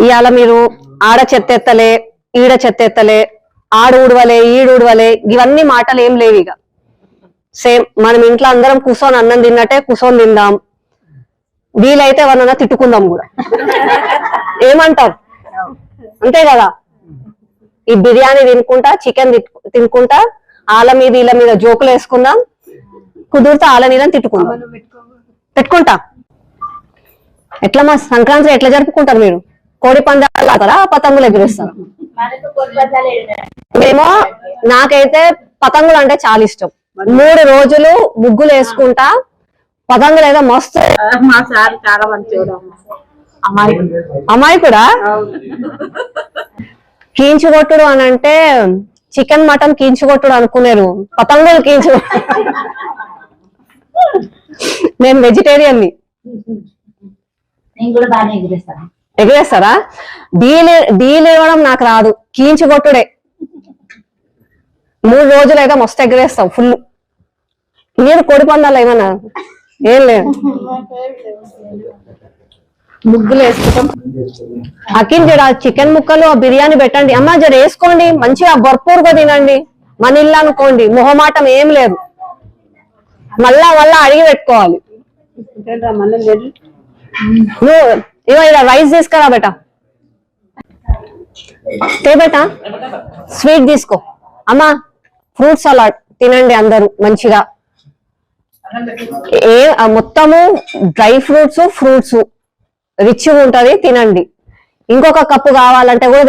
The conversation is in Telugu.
ఇవాళ మీరు ఆడ చెత్తెత్తలే, ఈడ చెత్తెత్తలే, ఆడు ఊడవలే, ఈడు ఊడవలే, ఇవన్నీ మాటలు ఏం లేవు. ఇక సేమ్ మనం ఇంట్లో అందరం కూర్చొని అన్నం తిన్నట్టే కూర్చొని తిందాం, వీలైతే ఎవరన్నా తిట్టుకుందాం కూడా. ఏమంటారు? అంతే కదా. ఈ బిర్యానీ తినుకుంటా, చికెన్ తినుకుంటా, ఆల మీద వీళ్ళ మీద జోకులు వేసుకుందాం, కుదిరితే ఆల నీళ్ళని తిట్టుకుందాం. పెట్టుకుంటా. ఎట్లా మా సంక్రాంతి ఎట్లా జరుపుకుంటారు మీరు? కోడి పందాలు ఆడతారా, పతంగులు ఎగిరేస్తారా? మేము నాకైతే పతంగులు అంటే చాలా ఇష్టం. 3 రోజులు ముగ్గులు వేసుకుంటా, పతంగులు ఏదో మస్తు. మా సార్ చాలా మంచిగా అమ్మాయి కూడా కీంచుకొట్టుడు అని అంటే చికెన్ మటన్ కీంచుకొట్టుడు అనుకునేరు, పతంగులు కీంచు. నేను వెజిటేరియన్ ని. ఎగిరేస్తారా? డీల్ ఇవ్వడం నాకు రాదు, కీంచుకొట్టుడే. 3 రోజులు అయితే మస్తు ఎగిరేస్తాం ఫుల్. మీరు కోడి పందాలు ఏమన్నా? ఏం లేదు. ముగ్గులు వేసుకుంటాం. అఖిల్ జర చికెన్ ముక్కలు బిర్యానీ పెట్టండి అమ్మా, జర వేసుకోండి, మంచిగా భర్పూర్గా తినండి. మన ఇల్లు అనుకోండి, మొహమాటం ఏం లేదు. మళ్ళా అడిగి పెట్టుకోవాలి. నువ్వు ఇవో ఇలా రైస్ తీసుకురా బేటా, బేటా స్వీట్ తీసుకో. అమ్మా ఫ్రూట్ సలాడ్ తినండి అందరూ మంచిగా. మొత్తము డ్రై ఫ్రూట్స్ రిచ్ ఉంటది, తినండి. ఇంకొక కప్పు కావాలంటే కూడా